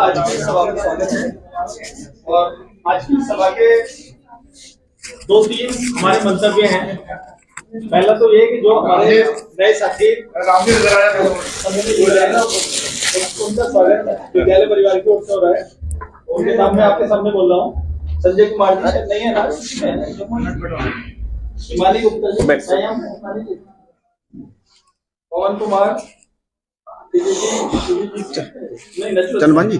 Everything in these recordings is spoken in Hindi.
आज की सभा में स्वागत है। और आज की सभा के 2-3 हमारे मंतव्य हैं। पहला तो ये कि जो हमारे नए साथी उनका स्वागत विद्यालय परिवार की ओर से हो रहा है। उनके नाम में आपके सामने बोल रहा हूँ। संजय कुमार जी नहीं है ना, हिमाली गुप्ता जी, पवन कुमार, चंदन जी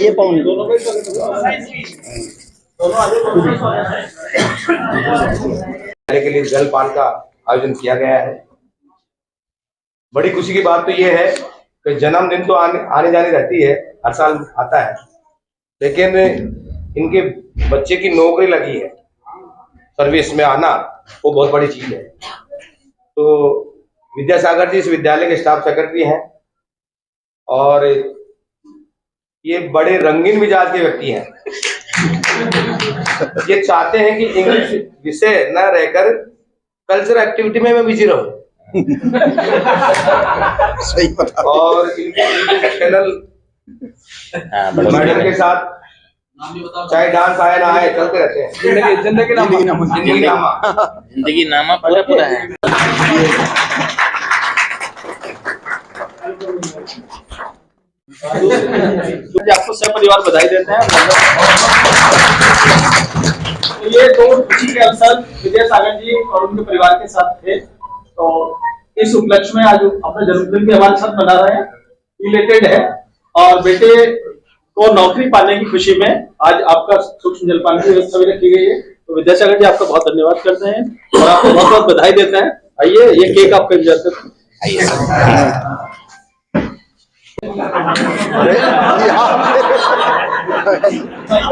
ये पवन के लिए जलपान का आयोजन किया गया है। बड़ी खुशी की बात तो ये है कि जन्मदिन तो आने जाने रहती है, हर साल आता है, लेकिन इनके बच्चे की नौकरी लगी है, सर्विस में आना वो बहुत बड़ी चीज है। तो विद्यासागर जी इस विद्यालय के स्टाफ सेक्रेटरी हैं और ये बड़े रंगीन मिजाज के व्यक्ति हैं। ये चाहते हैं कि इंग्लिश विषय न रहकर कल्चरल एक्टिविटी में मैं बिजी रहूं। सही बता। और इनके चैनल मैडम के साथ चाहे डांस आए ना आए चलते रहते हैं। जिंदगी नामा पूरा है। आपको सब परिवार बधाई देते हैं। ये 2 खुशी के अवसर विद्यासागर जी और उनके परिवार के साथ थे, तो इस उपलक्ष्य में आज अपने जन्मदिन भी हमारे साथ मना रहे हैं, रिलेटेड है। और बेटे को नौकरी पाने की खुशी में आज आपका सूक्ष्म जलपान की व्यवस्था भी रखी गई है। तो विद्यासागर जी आपका बहुत धन्यवाद करते हैं और आपको बहुत बहुत बधाई देते हैं। आइए, ये केक आपका इंतजार करते हैं।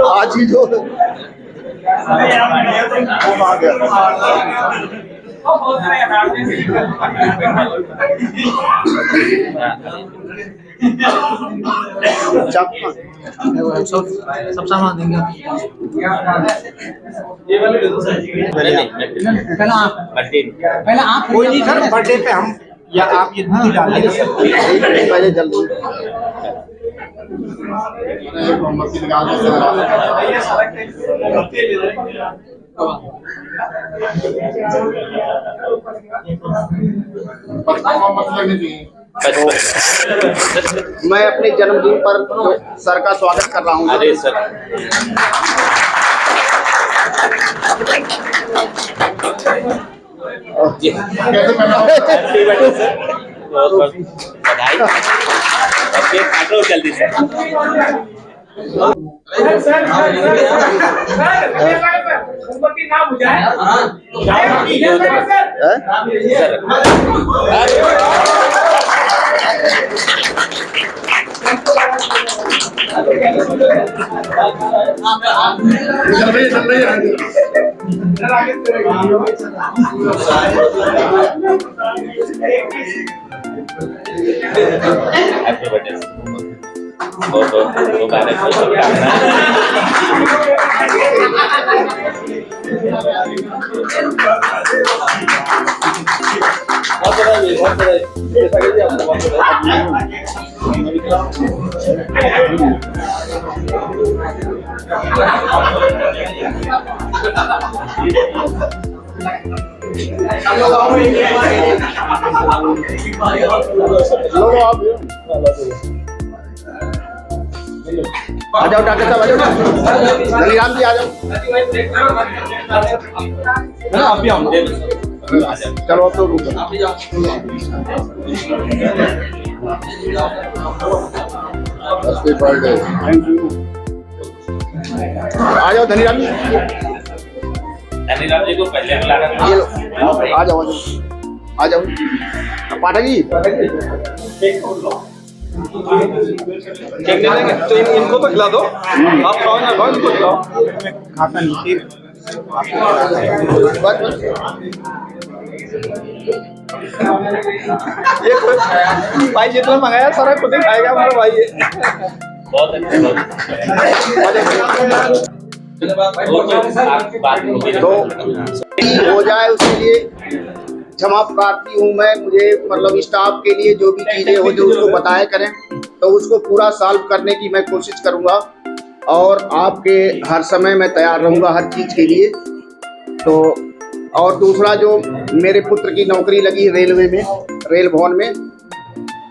आज ही जो सब सामान देंगे। ये वाले दे दो सर। पहले आप कोई नहीं सर, बर्थडे पे हम या आप ये दूध डाल दीजिए पहले जल्दी। मैं अपने जन्मदिन पर सर का स्वागत कर रहा हूँ। अरे सर बधाई और केक काटो जल्दी से। Happy birthday. बहुत मुबारक हो, शुभकामनाएं। बहुत बधाई, बहुत बधाई। विद्यासागर जी आपको बहुत बधाई। आ जाओ डॉक्टर साहब, आ जाओ। धनीराम जी आ जाओ। आप भी आओ। चलो अब तो रुको। Happy birthday. Thank you. आ जाओ धनीराम जी। धनीराम जी को पहले बुलाना। ये लो, आ जाओ आ जाओ। पाठक जी केक ले लेंगे तो इनको तो खिला दो। आप खाओ ना, खाओ, इनको खिलाओ। खाता नहीं। ये भाई जितना मंगाया सारा खुद ही खाएगा हमारा भाई। ये बहुत अच्छे तो हो जाए उसके लिए क्षमा प्रार्थी हूँ मैं। मुझे मतलब स्टाफ के लिए जो भी चीजें हो जो उसको बताया करें, तो उसको पूरा सॉल्व करने की मैं कोशिश करूँगा और आपके हर समय मैं तैयार रहूँगा हर चीज के लिए। तो और दूसरा जो मेरे पुत्र की नौकरी लगी रेलवे में, रेल भवन में,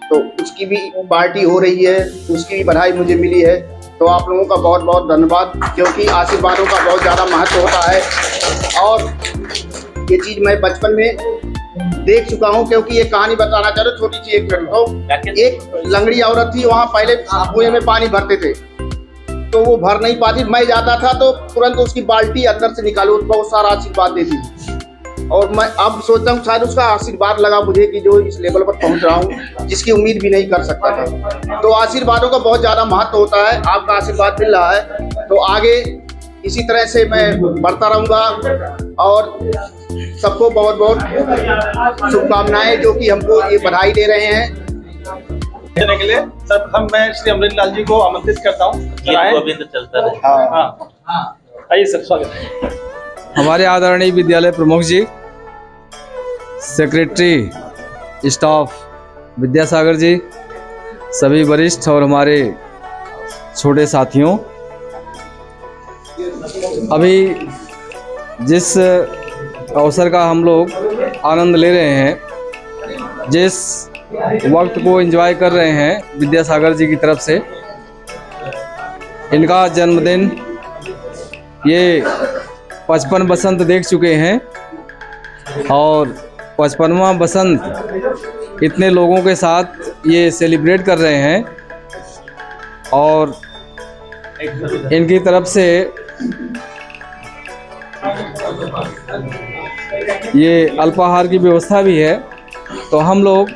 तो उसकी भी पार्टी हो रही है, उसकी भी बधाई मुझे मिली है। तो आप लोगों का बहुत बहुत धन्यवाद, क्योंकि आशीर्वादों का बहुत ज़्यादा महत्व होता है। और ये चीज़ मैं बचपन में देख चुका हूँ, क्योंकि ये कहानी बताना चाह रहा हूँ छोटी सी। एक लंगड़ी औरत थी, वहाँ पहले कुएं में पानी भरते थे, तो वो भर नहीं पाती। मैं जाता था तो तुरंत उसकी बाल्टी अंदर से निकालो, बहुत सारा आशीर्वाद देती। और मैं अब सोचता हूँ शायद उसका आशीर्वाद लगा मुझे कि जो इस लेवल पर पहुंच रहा हूँ, जिसकी उम्मीद भी नहीं कर सकता था। तो आशीर्वादों का बहुत ज़्यादा महत्व होता है। आपका आशीर्वाद मिल रहा है, तो आगे इसी तरह से मैं बढ़ता रहूँगा। और सबको बहुत बहुत शुभकामनाएं, जो कि हमको ये बधाई दे रहे हैं। देने के लिए सर्वप्रथम मैं श्री अमृत लाल जी को आमंत्रित करता हूँ। अभी तो चलता रहे। हाँ, आइए सर, स्वागत है। हमारे आदरणीय विद्यालय प्रमुख जी, सेक्रेटरी स्टाफ विद्यासागर जी, सभी वरिष्ठ और हमारे छोटे साथियों, अभी जिस अवसर का हम लोग आनंद ले रहे हैं, जिस वक्त को एंजॉय कर रहे हैं विद्यासागर जी की तरफ से, इनका जन्मदिन, ये 55 बसंत देख चुके हैं और 55वां बसंत इतने लोगों के साथ ये सेलिब्रेट कर रहे हैं। और इनकी तरफ से ये अल्पाहार की व्यवस्था भी है। तो हम लोग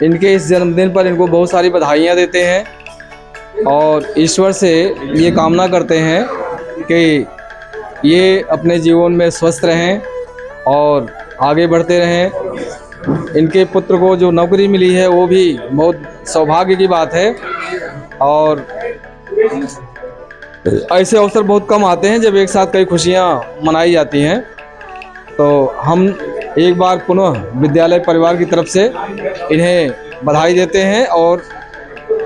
इनके इस जन्मदिन पर इनको बहुत सारी बधाइयाँ देते हैं और ईश्वर से ये कामना करते हैं कि ये अपने जीवन में स्वस्थ रहें और आगे बढ़ते रहें। इनके पुत्र को जो नौकरी मिली है वो भी बहुत सौभाग्य की बात है। और ऐसे अवसर बहुत कम आते हैं जब एक साथ कई खुशियाँ मनाई जाती हैं। तो हम एक बार पुनः विद्यालय परिवार की तरफ से इन्हें बधाई देते हैं और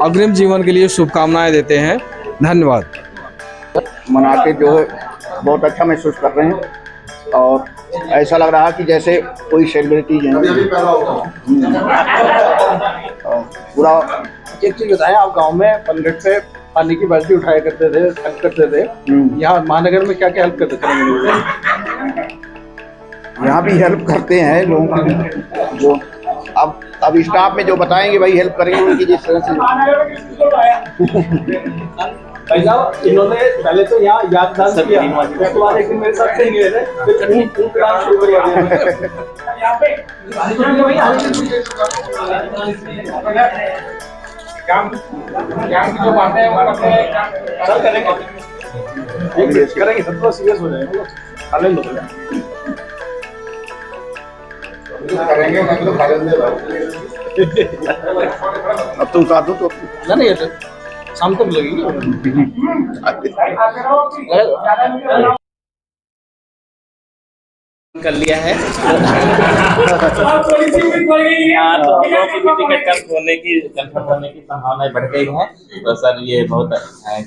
अग्रिम जीवन के लिए शुभकामनाएं देते हैं। धन्यवाद। मना के जो है बहुत अच्छा महसूस कर रहे हैं और ऐसा लग रहा है कि जैसे कोई सेलिब्रिटी है। पूरा एक चीज बताएं, आप गांव में पनघट से पानी की बाल्टी उठाया करते थे, हेल्प करते थे। यहाँ महानगर में क्या क्या हेल्प करते थे? यहाँ भी हेल्प करते हैं लोगों की, जो अब स्टाफ में जो बताएंगे भाई हेल्प करेंगे उनकी जिस तरह से। भाई साहब, इन्होंने पहले तो यहाँ याददान किया, उसके बाद एक दिन मेरे साथ कहीं गए थे, फिर काम शुरू कर दिया। काम की जो बातें हैं हमारा कल करेंगे, सब तो सीरियस हो जाएगा। खाने लो करेंगे मतलब अब तुम उतार दो तो नहीं, शाम तक लगेगी। कर लिया है। हाँ, तो हम लोगों की भी टिकट कंफर्म होने की संभावनाएं बढ़ गई हैं। तो सर ये बहुत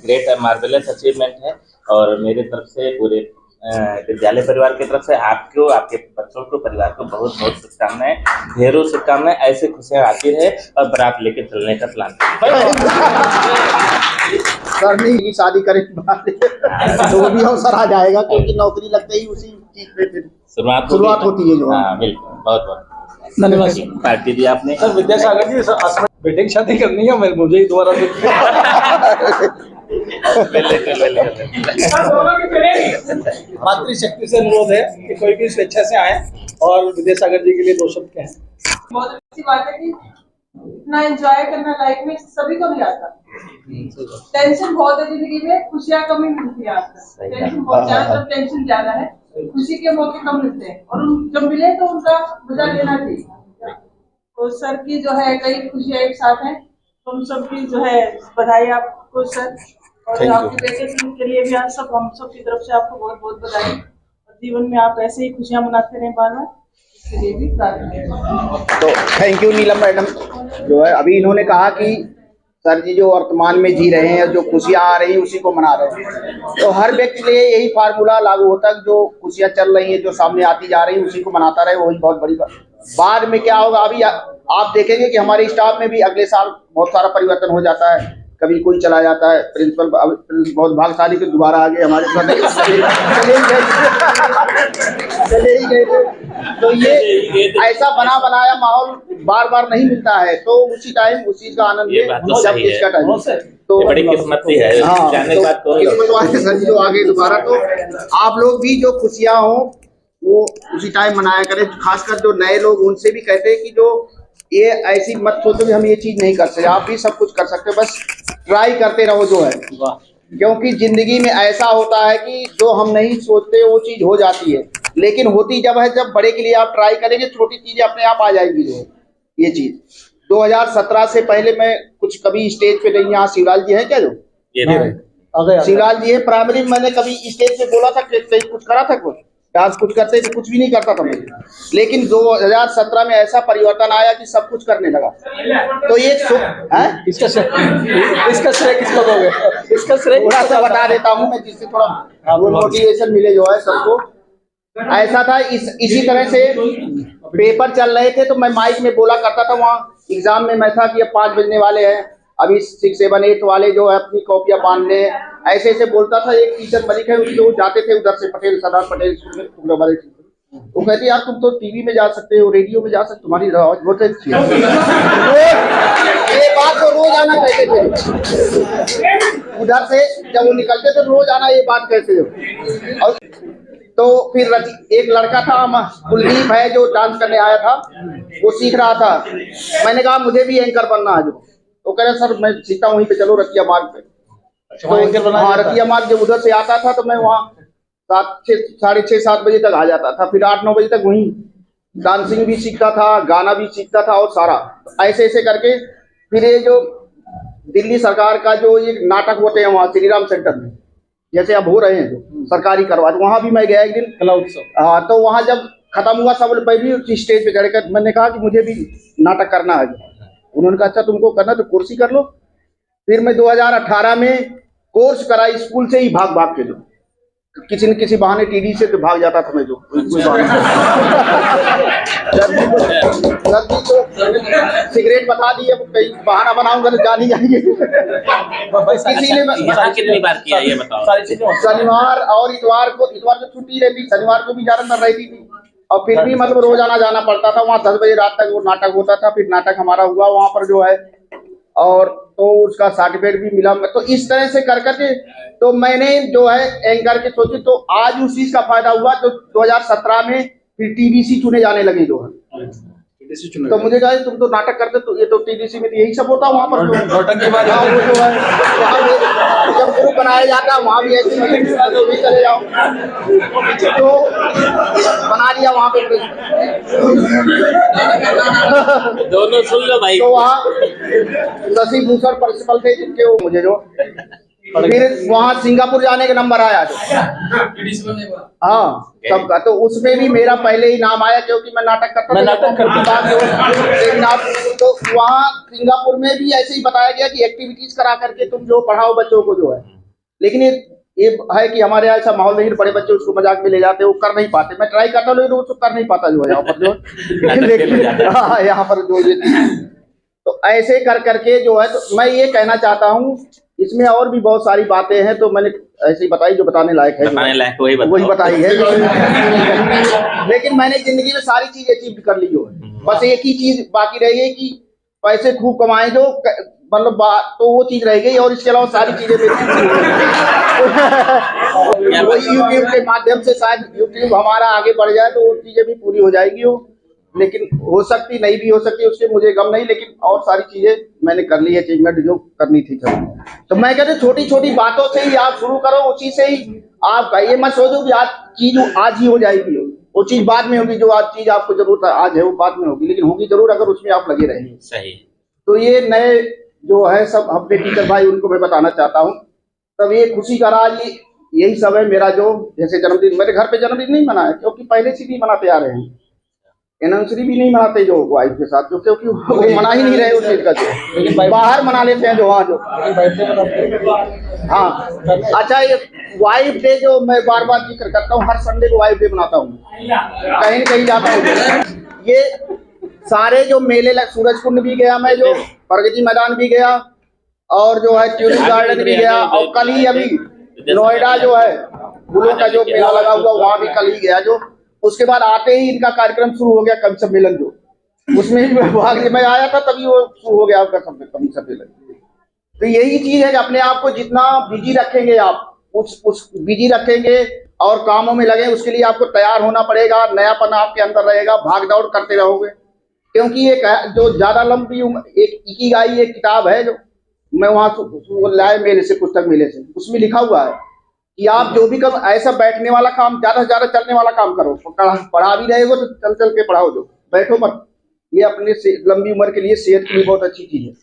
ग्रेट है, मार्वेलस अचीवमेंट है। और मेरी तरफ से पूरे विद्यालय परिवार की तरफ से आपको, आपके बच्चों को, परिवार को बहुत बहुत शुभकामनाएं, ढेरों शुभकामनाएं। ऐसे खुशियां आती रहे और बारात लेके चलने का प्लान करनी की शादी करे तो वो भी अवसर आ जाएगा, क्योंकि नौकरी लगते ही उसी चीज पे फिर शुरुआत होती है जो। हाँ बिल्कुल, बहुत बहुत धन्यवाद। पार्टी दी आपने। सर विद्यासागर जी, सर बेटे की शादी करनी है, मुझे ही दोबारा मातृशक्ति से अनुरोध है कि कोई भी स्वेच्छा से आए और विद्यासागर जी के लिए 2 शब्द कहें। बहुत अच्छी बात है कि इतना एंजॉय करना लाइफ में सभी को नहीं आता। टेंशन बहुत है जिंदगी में, खुशियाँ कम ही मिलती है आजकल। टेंशन बहुत ज्यादा, टेंशन ज्यादा है, खुशी के मौके कम मिलते हैं और जब मिले तो उनका मजा लेना चाहिए। तो सर की जो है कई खुशियाँ एक साथ हैं, तो हम सबकी जो है बधाई आपको सर, और आपके बेटे के लिए भी हम सब की तरफ से आपको बहुत बहुत बधाई। और जीवन में आप ऐसे ही खुशियाँ मनाते रहें बार बार, के लिए भी प्रार्थना। तो थैंक यू नीलम मैडम। जो है अभी इन्होंने कहा कि सर जी जो वर्तमान में जी रहे हैं, जो खुशियाँ आ रही हैं उसी को मना रहे हैं। तो हर व्यक्ति के लिए यही फार्मूला लागू होता है, जो खुशियाँ चल रही हैं, जो सामने आती जा रही हैं, उसी को मनाता रहे, वही बहुत बड़ी बात। बाद में क्या होगा, अभी आप देखेंगे कि हमारे स्टाफ में भी अगले साल बहुत सारा परिवर्तन हो जाता है। कभी कोई चला जाता है, प्रिंसिपल बहुत भाग्यशाली के दोबारा आ गए हमारे साथ, चले ही गए थे। तो ये ऐसा बना बनाया माहौल बार बार नहीं मिलता है, तो उसी टाइम उस चीज का आनंद ये बात तो जब सही है। इसका टाइम तो ये बड़ी किस्मत की है, हाँ, जाने के बाद कोई किस्मत वाले सर जी जो आगे दोबारा, तो आप लोग भी जो खुशियां हो वो उसी टाइम मनाया करें। खासकर जो नए लोग, उनसे भी कहते हैं कि जो ये ऐसी मत सोचो कि हम ये चीज नहीं कर सकते, आप भी सब कुछ कर सकते हो, बस ट्राई करते रहो जो है। क्योंकि जिंदगी में ऐसा होता है कि जो हम नहीं सोचते वो चीज हो जाती है, लेकिन होती जब है जब बड़े के लिए आप ट्राई करेंगे, छोटी चीजें अपने आप आ जाएंगी। जो है ये चीज 2017 से पहले मैं कुछ कभी स्टेज पे नहीं, यहाँ शिवलाल जी है क्या जो शिवलाल जी है प्राइमरी में, मैंने कभी स्टेज पे बोला था कि कुछ करा था, कुछ डांस कुछ करते थे, कुछ भी नहीं करता था मैं। लेकिन 2017 में ऐसा परिवर्तन आया कि सब कुछ करने लगा। तो ये इसका श्रेय किसको दोगे? इसका श्रेय थोड़ा सा बता देता हूँ मैं, जिससे थोड़ा मोटिवेशन मिले जो है सबको। ऐसा था इसी तरह से पेपर चल रहे थे, तो मैं माइक में बोला करता था। वहाँ एग्जाम में मैं था कि अब 5 बजने वाले हैं, अभी 6, 7, 8 वाले जो है अपनी कॉपियां बांध ले, ऐसे ऐसे बोलता था। एक टीचर मलिक है, उसके वो जाते थे उधर से पटेल, सरदार पटेल स्कूल में, हमारे वो कहती यार तुम तो टीवी में जा सकते हो, रेडियो में जा सकते, तुम्हारी आवाज बहुत अच्छी है। ये बात तो रोज आना कहते थे उधर से, जब वो निकलते थे रोज आना ये बात कहते थे। और तो फिर एक लड़का था कुलदीप है, जो डांस करने आया था, वो सीख रहा था। मैंने कहा मुझे भी एंकर बनना है। जो तो कह रहे सर मैं सीखता हूँ वहीं पे, चलो रतिया मार्ग पे। तो हाँ, रतिया मार्ग जब उधर से आता था तो मैं वहाँ 7, 6, 7 बजे तक आ जाता था। फिर 8, 9 बजे तक वहीं डांसिंग भी सीखता था, गाना भी सीखता था, और सारा ऐसे ऐसे करके फिर ये जो दिल्ली सरकार का जो ये नाटक होते हैं वहाँ श्री राम सेंटर में, जैसे अब हो रहे हैं जो सरकारी करवा, वहां भी मैं गया एक दिन कला उत्सव। हाँ, तो वहां जब खत्म हुआ सब मैं भी स्टेज पे चढ़कर मैंने कहा कि मुझे भी नाटक करना है। उन्होंने कहा अच्छा तुमको करना तो कुर्सी कर लो। फिर मैं 2018 में कोर्स करा स्कूल से ही भाग भाग के, जो किसी न किसी बहाने टीडी से तो भाग जाता था मैं, जो तो सिगरेट बता दिए, कहीं बहाना बनाऊंगा तो जान ही जाएंगे। कितनी बार किया ये बताओ? शनिवार और इतवार को छुट्टी रहती, शनिवार को भी ज्यादातर रहती थी, और फिर भी मतलब रोजाना जाना पड़ता था। वहाँ 10 बजे रात तक वो नाटक होता था। फिर नाटक हमारा हुआ वहाँ पर जो है, और तो उसका सर्टिफिकेट भी मिला। तो इस तरह से कर करके तो मैंने जो है एंकर के सोची, तो आज उस चीज का फायदा हुआ। तो 2017 में फिर टीडीसी चुने जाने लगे जो है। तो मुझे कहा तुम तो नाटक करते, तो ये तो टीडीसी में यही सब होता वहाँ पर। वो जो है जब ग्रुप बनाया जाता है वहाँ भी ऐसे भी चले जाओ, तो बना लिया वहाँ पे। दोनों सुन लो भाई। तो वहाँ शशि भूषण प्रिंसिपल थे, जिनके वो मुझे जो फिर वहाँ सिंगापुर जाने का नंबर आया। हाँ सबका, तो उसमें भी मेरा पहले ही नाम आया, क्योंकि मैं नाटक करता लेकिन आप तो वहाँ सिंगापुर में भी ऐसे ही बताया गया कि एक्टिविटीज करा करके तुम जो पढ़ाओ बच्चों को जो है। लेकिन ये है कि हमारे यहाँ ऐसा माहौल नहीं, बड़े बच्चे उसको मजाक में ले जाते, वो कर नहीं पाते। मैं ट्राई करता हूँ लेकिन वो तो कर नहीं पाता जो है यहाँ पर जो हाँ यहाँ पर जो तो ऐसे कर करके जो है। तो मैं ये कहना चाहता हूँ, इसमें और भी बहुत सारी बातें हैं, तो मैंने ऐसे ही बताई जो बताने लायक है, वही बताई है। लेकिन मैंने जिंदगी में सारी चीज अचीव कर ली जो है। बस एक ही चीज बाकी रह गई कि पैसे खूब कमाए, जो मतलब तो वो चीज रह गई, और इसके अलावा सारी चीजें वही यूट्यूब के माध्यम से शायद यूट्यूब हमारा आगे बढ़ जाए तो वो चीजें भी पूरी हो जाएगी। वो लेकिन हो सकती, नहीं भी हो सकती, उससे मुझे गम नहीं। लेकिन और सारी चीजें मैंने कर ली, अचीवमेंट जो करनी थी। तो मैं कहते छोटी छोटी बातों से ही आप शुरू करो, उसी से ही आप ये मत सोचो कि आज चीज आज ही हो जाएगी, वो चीज बाद में होगी। जो आज चीज आपको जरूरत आज है वो बाद में होगी, लेकिन होगी जरूर अगर उसमें आप लगे रहेंगे। सही। तो ये नए जो है सब अपने टीचर भाई, उनको मैं बताना चाहता हूँ। तब ये खुशी का राज यही सब है मेरा। जो जैसे जन्मदिन, मेरे घर पे जन्मदिन नहीं मनाया, क्योंकि पहले से भी मनाते आ रहे हैं। एनिवर्सरी भी नहीं मनाते जो वाइफ के साथ, जो क्योंकि वो मना ही नहीं रहे उस चीज का, जो बाहर मना लेते हैं जो वहाँ जो। हाँ अच्छा, ये वाइफ डे जो मैं बार बार जिक्र करता हूँ, हर संडे को वाइफ डे मनाता हूँ, कहीं न कहीं जाता हूँ। ये सारे जो मेले सूरज कुंड भी गया मैं, जो प्रगति मैदान भी गया, और जो है ट्यूलिप गार्डन भी गया, और कल ही अभी नोएडा जो है फूलों का जो मेला लगा हुआ वहाँ भी कल ही गया। जो उसके बाद आते ही इनका कार्यक्रम शुरू हो गया कवि सम्मेलन, जो उसमें भी मैं आया था तभी वो शुरू हो गया आपका कवि सम्मेलन। तो यही चीज है कि अपने आप को जितना बिजी रखेंगे आप, उस बिजी रखेंगे और कामों में लगे, उसके लिए आपको तैयार होना पड़ेगा, नयापन आपके अंदर रहेगा, भाग दौड़ करते रहोगे। क्योंकि एक जो ज्यादा लंबी एक इकिगाई एक किताब है जो मैं वहां लाए मेले से, पुस्तक मेले से, उसमें लिखा हुआ है कि आप जो भी कब ऐसा बैठने वाला काम, ज्यादा से ज्यादा चलने वाला काम करो। पढ़ा भी रहे हो तो चल चल के पढ़ाओ, जो बैठो मत। ये अपने लंबी उम्र के लिए, सेहत के लिए बहुत अच्छी चीज है।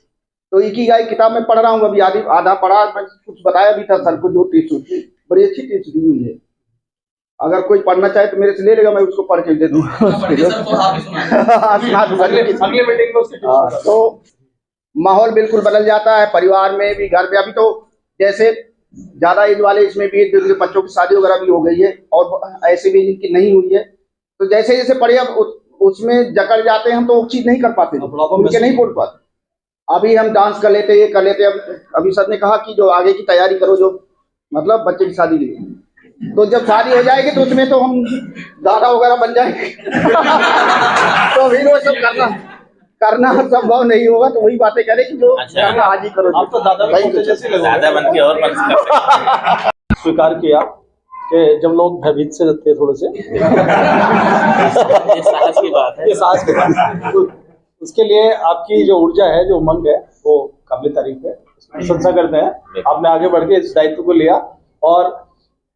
तो इकिगाई किताब में पढ़ रहा हूँ अभी, आधा पढ़ा, मैं कुछ बताया भी था सर को, जो टिप्स होती, बड़ी अच्छी टिप्स दी हुई है। अगर कोई पढ़ना चाहे तो मेरे से ले लेगा, मैं उसको पढ़ के दे दूंगा। तो माहौल बिल्कुल बदल जाता है, परिवार में भी, घर में। अभी तो जैसे ज्यादा एज वाले इसमें भी बच्चों की शादी वगैरह भी हो गई है, और ऐसे भी जिनकी नहीं हुई है, तो जैसे जैसे पढ़े अब उसमें जकड़ जाते हैं हम, तो वो चीज नहीं कर पाते, उनके नहीं बोल पाते। अभी हम डांस कर लेते, ये कर लेते। अभी सर ने कहा कि जो आगे की तैयारी करो, जो मतलब बच्चे की शादी के लिए, तो जब शादी हो जाएगी तो उसमें तो हम दादा वगैरह बन जाएंगे। तो फिर वो सब करना संभव नहीं होगा। तो वही बातें करें कि जो करना आज ही करो। आप तो दादा बन के और स्वीकार किया कि जब लोग भयभीत से रहते हैं थोड़े से, ये साहस की बात है, ये साहस की बात है। उसके लिए आपकी जो ऊर्जा है, जो उमंग है, वो काबिल तारीफ है, प्रशंसा करते हैं। आपने आगे बढ़ के इस दायित्व को लिया, और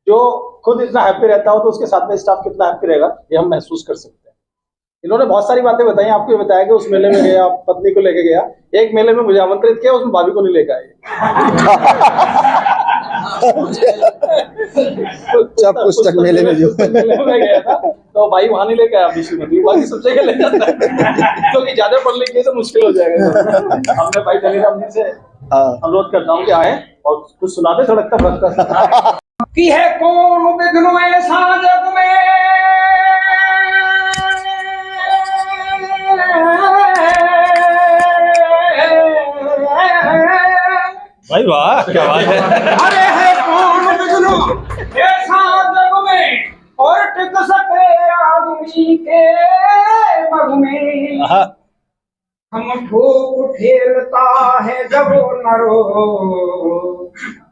जो खुद इतना हैप्पी रहता हो तो उसके साथ में स्टाफ कितना हैप्पी रहेगा ये हम महसूस कर सकते हैं। इन्होंने बहुत सारी बातें बताई, आपको ये बताया कि उस मेले में गया, पत्नी को लेके गया। एक मेले में मुझे आमंत्रित किया, उसमें भाभी को नहीं लेकर आए। पुस्तक मेले में जो गया था तो भाई वहां नहीं लेके आया, बाकी सब जगह ले जाता है, क्योंकि ज्यादा पढ़ लिखे तो मुश्किल हो जाएगा। हमने भाई धनीराम जी से अनुरोध करता हूँ कि आए और कुछ सुनाते थोड़ा फटका की है कौन विघ्न ऐसा जग में, भाई वाह क्या बात है। अरे है कौन विघ्न ऐसा जग में, और टिक सके आदमी के मग में। हम ठोक ठेलता है जब नरो,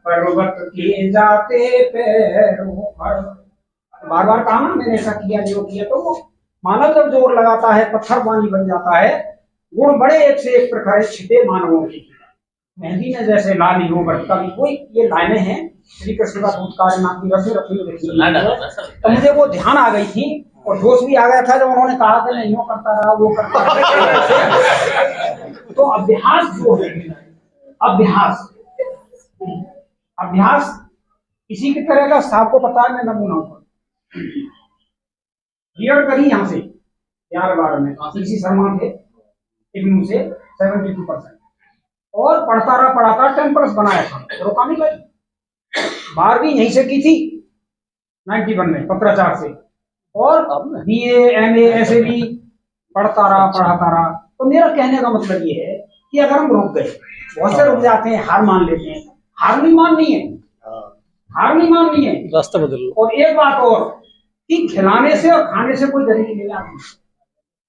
पर्वत के जाते पैरों पर। बार बार कहा ना मैंने, ऐसा किया जो किया, तो वो मानव जब जोर लगाता है पत्थर पानी बन जाता है। गुण बड़े एक से एक प्रकार छिपे मानवों की, मेहंदी में जैसे लाली हो बटका भी कोई। ये लाइनें हैं श्री कृष्ण का दूतकार नाम की रसी रखी। तो मुझे वो ध्यान आ गई थी, और जोश भी आ गया था जब उन्होंने कहा कि नहीं वो करता रहा, वो करता रहा। तो अभ्यास जो है, अभ्यास इसी की तरह का आपको पता है। मैं नमूना हूँ, बीएड करी यहाँ से 11-12 में, इसी शर्मा थे इग्नू से 72%, और पढ़ता रहा 10+ बनाया था, रोका नहीं भाई। 12वीं यहीं से की थी 91 में पत्राचार से, और BA MA ऐसे भी पढ़ता रहा। तो मेरा कहने का मतलब ये है कि अगर हम रुक गए, बहुत से रुक जाते हैं, हार मान लेते हैं। हार नहीं माननी है, रास्ता बदल लो। और एक बात और कि खिलाने से और खाने से कोई दलील नहीं आती।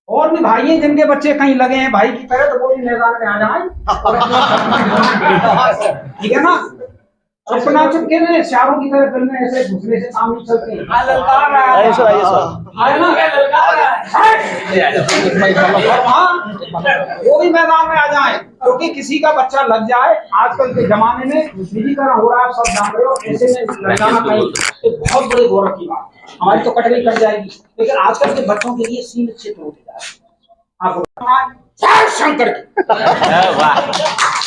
और भी भाई हैं जिनके बच्चे कहीं लगे हैं भाई की तरह, तो वो भी मैदान में आ जाए, ठीक है ना। अपना चुपके में शाहरों की तरह फिल्में ऐसे दूसरे से काम नहीं चलते। वो भी मैदान में आ जाए, क्योंकि किसी का बच्चा लग जाए। आजकल के जमाने में निजीकरण हो रहा है, सब जान रहे हो। ऐसे में लग जाना कहीं बहुत बड़े गौरव की बात, हमारी तो कटरी कर जाएगी। लेकिन आजकल के बच्चों के लिए सीमित क्षेत्र होते जा रहे हैं। शंकर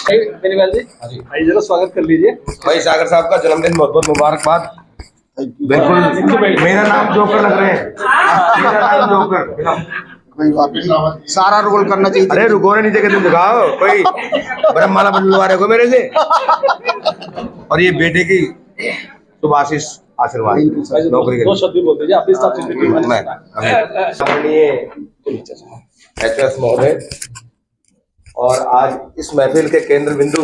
भाई जरा स्वागत कर लीजिए। भाई सागर साहब का जन्मदिन बहुत बहुत मुबारकबाद। बिल्कुल मेरा नाम जोकर लग रहे हैं, मेरा नाम जोकर। कोई बात नहीं, सारा रोल करना चाहिए। अरे रुको ना, नीचे के तुम दिखाओ कोई बरमाला बदलवा रहे हो मेरे से। और ये बेटे की शुभ आशीष आशीर्वाद नौकरी के एचएस महोदय, और आज इस महफिल के केंद्र बिंदु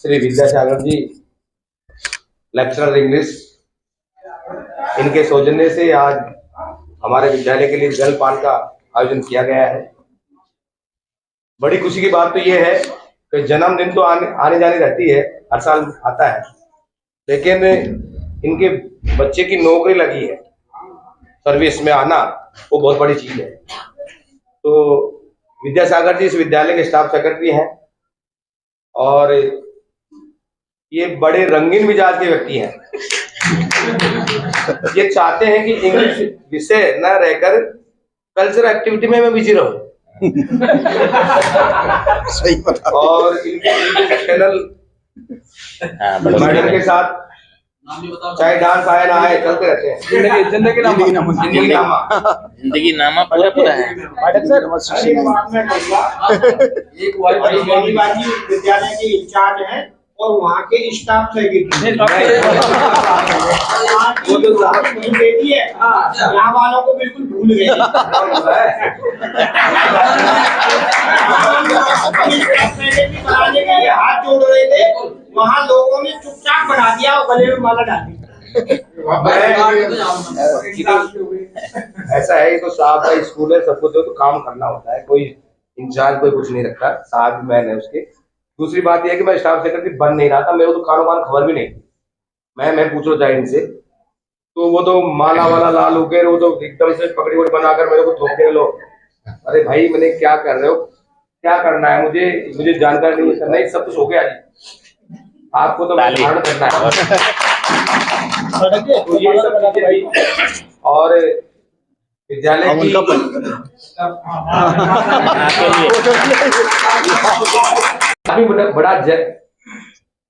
श्री विद्यासागर जी, लेक्चरर इंग्लिश, इनके सौजन्य से आज हमारे विद्यालय के लिए जलपान का आयोजन किया गया है। बड़ी खुशी की बात तो ये है कि जन्मदिन तो आने जाने रहती है, हर साल आता है, लेकिन इनके बच्चे की नौकरी लगी है, सर्विस में आना, वो बहुत बड़ी चीज है। तो विद्यासागर जी इस विद्यालय के स्टाफ सेक्रेटरी हैं और ये बड़े रंगीन मिजाज के व्यक्ति हैं। ये चाहते हैं कि इंग्लिश विषय न रहकर कल्चरल एक्टिविटी में मैं बिजी रहूं। सही बता। और इनके चैनल मैडम के साथ चाहे डांस आए ना आए, चलते रहते हैं। जिंदगी नामा पूरा है। एक विद्यालय के इंचार्ज हैं और वहाँ के स्टाफ सेक्रेटरी बेटी है, यहाँ वालों को बिल्कुल भूल गए। बनाने के लिए हाथ जोड़ रहे थे, वहाँ लोगों ने चुपचाप बना दिया और गले में माला डाल दी। ऐसा है, तो साहब का स्कूल है, सबको तो काम करना होता है, कोई इंचार्ज कोई कुछ नहीं रखता, साहब मैन है उसके। दूसरी बात यह है कि मैं स्टाफ सेक्रेटरी बन नहीं रहा था, मेरे को तो कानों कान खबर भी नहीं थी। मैं पूछ लो जाए इनसे, तो वो तो माला वाला लाल हो गए, वो तो एकदम से पकड़ी वकड़ी बनाकर मेरे को थोपने लो। अरे भाई, मैंने क्या कर रहे हो, क्या करना है, मुझे जानकारी नहीं है, नहीं सब कुछ हो गया जी, आपको तो धारण करना है। तो ये सब चीजें, और विद्यालय की काफी बड़ा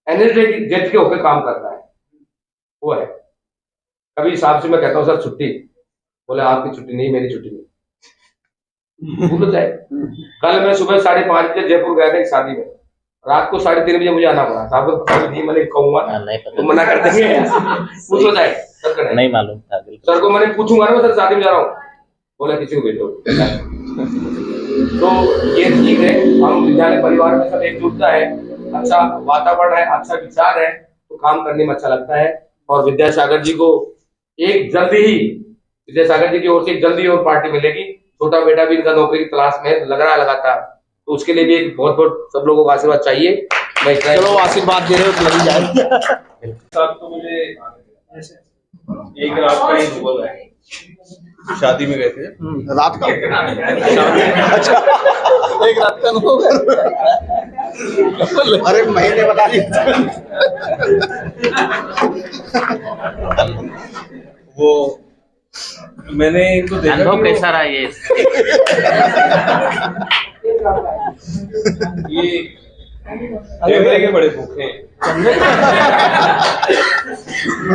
एनर्जेटिक जज के होकर काम करता है, वो है। कभी साहब से मैं कहता हूँ सर छुट्टी, बोले आपकी छुट्टी नहीं, मेरी छुट्टी नहीं, भूल जाए। कल मैं सुबह 5:30 बजे जयपुर गया था एक शादी में, रात को 3:30 बजे मुझे आना पड़ा। साहब को नहीं, मैंने कहूंगा तो मना कर देंगे, पूछ हो जाए सर, नहीं मालूम था। सर को मैंने पूछूंगा ना, सर शादी में जा रहा हूँ, बोला किसी को भेजो। तो ये ठीक है, हम विद्यालय परिवार में सब एकजुटता है, अच्छा वातावरण है, अच्छा विचार है, तो काम करने में अच्छा लगता है। और विद्यासागर जी को एक जल्दी ही, विद्यासागर जी की ओर से एक जल्दी और पार्टी मिलेगी। छोटा बेटा भी इनका नौकरी की तलाश में लग रहा है लगातार, तो उसके लिए भी एक बहुत बहुत सब लोगों का आशीर्वाद चाहिए। मैं चलो आशीर्वाद दे रहे हो तो लगी जाए। साथ तो मुझे एक रात का ही अनुभव है, शादी में गए थे रात का। अच्छा, एक रात का अनुभव है। अरे महीने बता दिए। वो मैंने इनको देखा, अनुभव कैसा रहा ये कैमरे के बड़े भूखे हैं,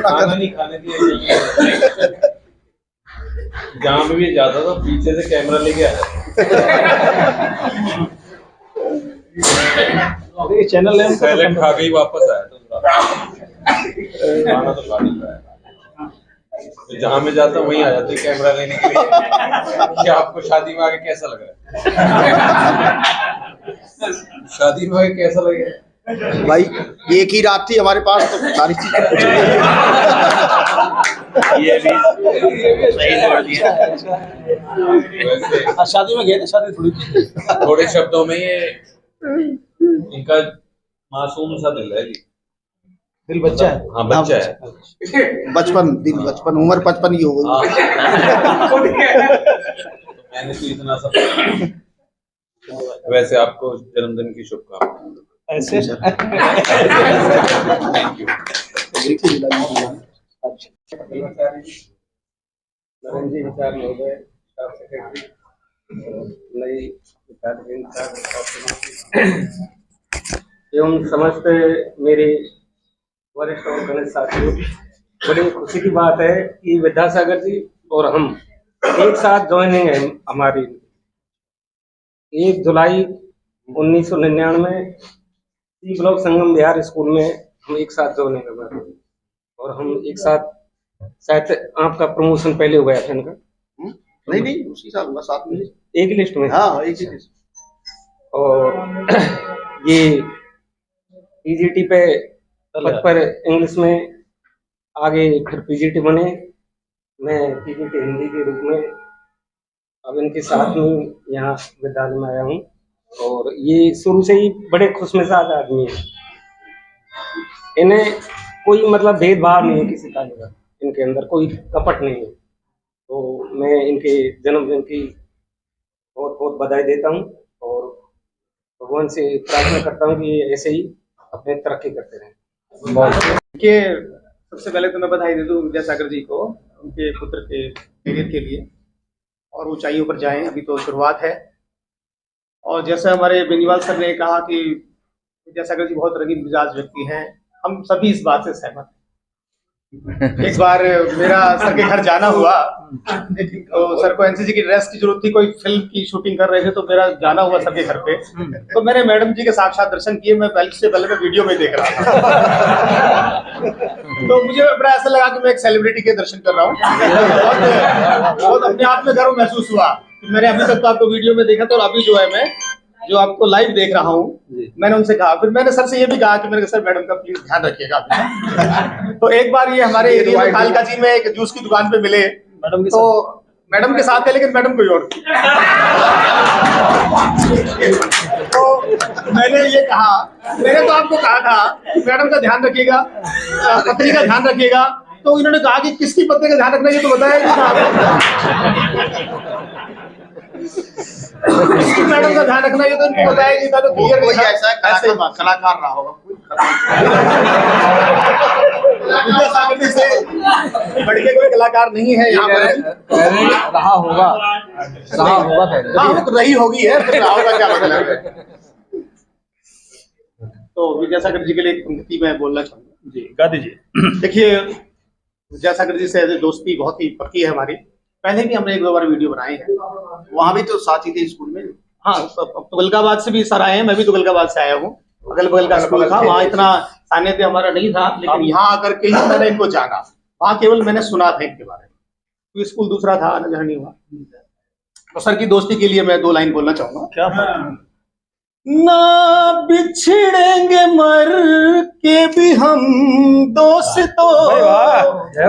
खाना नहीं खाने दिया। जहाँ पे भी जाता था पीछे से कैमरा लेके आया। चैनल है, सैलेड खा के ही वापस आया था, खाना तो खा नहीं पाया। तो जहाँ में जाता वहीं आ जाते कैमरा लेने के लिए। क्या आपको शादी में आके कैसा लग रहा है? शादी में आके कैसा लगे भाई? एक ही रात थी हमारे पास, तो सारी चीजें ये भी सही जोड़ दिया। वैसे शादी में गए थे, शादी थोड़ी थोड़े शब्दों में ये इनका मासूम सा दिल है जी। दिल बच्चा है। हाँ बच्चा है। बचपन, दिल बचपन, उम्र 55 ही हो गई। मैंने तो इतना सब। वैसे आपको जन्मदिन की शुभकामनाएं। ऐसे नरेंद्र जी विचार महोदय, स्टाफ सेक्रेटरी, नई एवं समस्त मेरे वरिष्ठ और गणित साथियों, बड़ी खुशी की बात है कि विद्यासागर जी और हम एक साथ ज्वाइनिंग है हमारी 1 जुलाई 1999 सी ब्लॉक संगम विहार स्कूल में हम एक साथ ज्वाइन हुए और हम एक साथ, शायद आपका प्रमोशन पहले हो गया था इनका। नहीं उसी साल हुआ, साथ में एक ही लिस्ट में। हाँ एक ही लिस्ट। और ये पीजीटी पे पद पर इंग्लिश में आगे फिर पीजीटी बने। मैं पीजीटी हिंदी के रूप में अब इनके साथ में यहाँ विद्यालय में आया हूँ और ये शुरू से ही बड़े खुशमिजाज आदमी है। इन्हें कोई मतलब भेदभाव नहीं है किसी तरह का, इनके अंदर कोई कपट नहीं है। तो मैं इनके जन्मदिन की बहुत बहुत बधाई देता हूँ और भगवान से प्रार्थना करता हूँ कि ये ऐसे ही अपने तरक्की करते रहें। देखिए, सबसे पहले तो मैं बधाई दे दूं विद्यासागर जी को उनके पुत्र के करियर के लिए, और ऊंचाइयों पर जाएं, अभी तो शुरुआत है। और जैसे हमारे बेनीवाल सर ने कहा कि विद्यासागर जी बहुत रंगीन मिजाज व्यक्ति हैं, हम सभी इस बात से सहमत हैं। एक बार मेरा सर के घर जाना हुआ, तो सर को एनसीसी की ड्रेस की जरूरत थी, कोई फिल्म की शूटिंग कर रहे थे, तो मेरा जाना हुआ सर के घर पे। तो मैंने मैडम जी के साक्षात दर्शन किए, मैं पहले मैं वीडियो में देख रहा था। तो मुझे बड़ा ऐसा लगा कि मैं एक सेलिब्रिटी के दर्शन कर रहा हूँ। बहुत अपने आप में गर्व महसूस हुआ कि मैंने अभी तक तो आपको वीडियो में देखा था, और अभी जो है मैं जो आपको लाइव देख रहा हूँ। मैंने उनसे कहा, फिर मैंने सर से ये भी कहा कि मैंने सर मैडम का प्लीज ध्यान रखिएगा। तो एक बार ये हमारे एरिया में कालका जी में एक जूस की दुकान पे मिले, तो मैडम के साथ है, लेकिन मैडम कोई और थी। तो मैंने ये कहा, मैंने तो आपको कहा था कि मैडम का ध्यान रखिएगा, पत्नी का ध्यान रखिएगा। तो इन्होंने कहा कि किसकी पत्नी का ध्यान रखना, ये तो बताया मैडम का ध्यान रखना, ये तो इनको बताया नहीं था। तो कोई ऐसा कलाकार रहा होगा, बढ़ के कोई कलाकार नहीं है यहाँ पर। रहा होगा हाँ, वो रही होगी है, तो रहा होगा क्या मतलब है। तो विद्यासागर जी के लिए एक पंक्ति मैं बोलना चाहूंगा। जी गा दीजिए। देखिए, विद्यासागर जी से दोस्ती बहुत ही पक्की है हमारी, पहले भी हमने 1-2 बार वीडियो बनाए हैं। वहाँ भी तो साथ ही थे स्कूल में। हाँ, तुगलकाबाद से भी सर आए हैं, मैं भी तुगलकाबाद से आया हूँ। अगल बगल का स्कूल था, वहाँ इतना सानिध्य हमारा नहीं था, लेकिन यहाँ आकर के ही मैंने इनको जाना। वहाँ केवल मैंने सुना था इनके बारे में, क्योंकि स्कूल दूसरा था, आना जाना नहीं हुआ। तो सर की दोस्ती के लिए मैं 2 लाइन बोलना चाहूंगा। क्या ना बिछड़ेंगे मर के भी हम दोस्तों,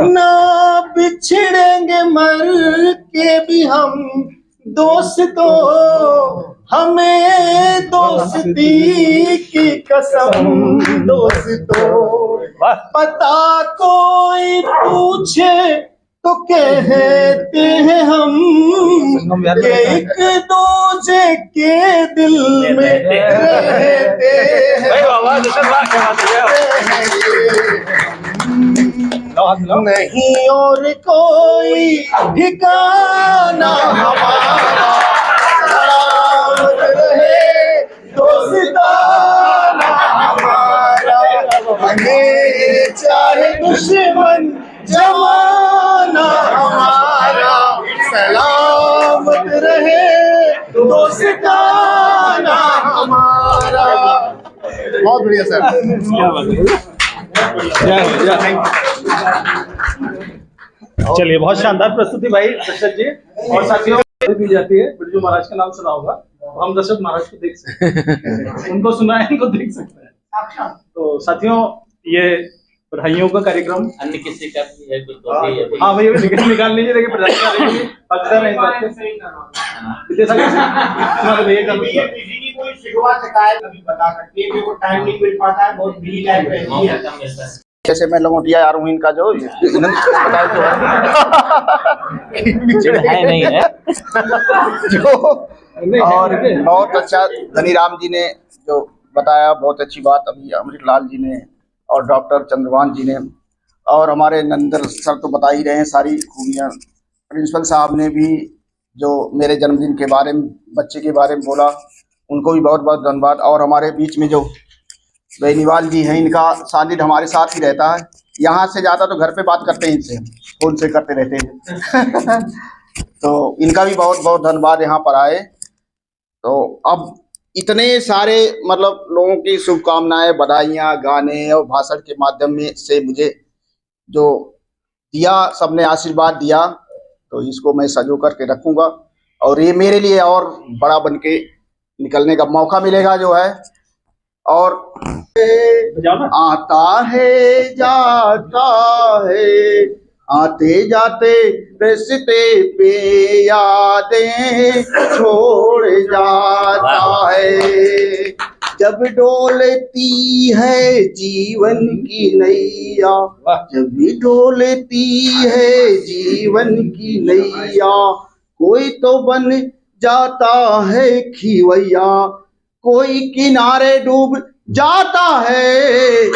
ना बिछड़ेंगे मर के भी हम दोस्तों, हमें दोस्ती की कसम दोस्तों। पता कोई पूछे तो कहते हैं हम कि एक दूजे के दिल में रहते हैं। नहीं और कोई ठिकाना हमारा, सलामत रहे दोस्ताना हमारा, हमें चाहे दुश्मन जमाना हमारा, सलामत रहे दोस्ताना हमारा। बहुत बढ़िया सर। चलिए, बहुत शानदार प्रस्तुति भाई दशरथ जी। और साथियों दी जाती है, बिरजू महाराज का नाम सुना होगा, तो हम दशरथ महाराज को देख सकते हैं, उनको सुना है, इनको देख सकते हैं। तो साथियों, ये बधाइयों का कार्यक्रम अन्य किसी का भी है कुछ तो भी है। हाँ भैया, निकाल लीजिए, देखिए प्रधान अक्सर है इस बात की कोई शिकवा शिकायत कभी बता सकती है, क्योंकि टाइम नहीं मिल पाता है, बहुत बिजी लाइफ रहती है। जैसे मैं लंगोटिया यार हूँ इनका, जो बताया तो है नहीं है जो, और बहुत अच्छा धनीराम जी ने जो बताया, बहुत अच्छी बात अभी अमृत लाल जी ने और डॉक्टर चंद्रभान जी ने, और हमारे नंदर सर तो बता ही रहे हैं सारी खूबियाँ। प्रिंसिपल साहब ने भी जो मेरे जन्मदिन के बारे में, बच्चे के बारे में बोला, उनको भी बहुत बहुत धन्यवाद। और हमारे बीच में जो बेनीवाल जी हैं, इनका सानिध्य हमारे साथ ही रहता है। यहाँ से ज़्यादा तो घर पे बात करते हैं, इनसे फोन से करते रहते हैं। तो इनका भी बहुत बहुत धन्यवाद यहाँ पर आए। तो अब इतने सारे मतलब लोगों की शुभकामनाएं, बधाइयाँ, गाने और भाषण के माध्यम में से मुझे जो दिया, सबने आशीर्वाद दिया, तो इसको मैं सजो करके रखूंगा और ये मेरे लिए और बड़ा बन के निकलने का मौका मिलेगा जो है। और आता है जाता है, आते जाते रास्ते पे यादें छोड़ जाता है। जब डोलती है जीवन की नैया, जब डोलती है जीवन की नैया, कोई तो बन जाता है खिवैया, कोई किनारे डूब जाता है।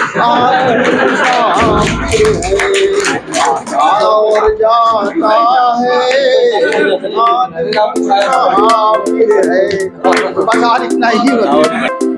और जाता है, बस आज इतना ही।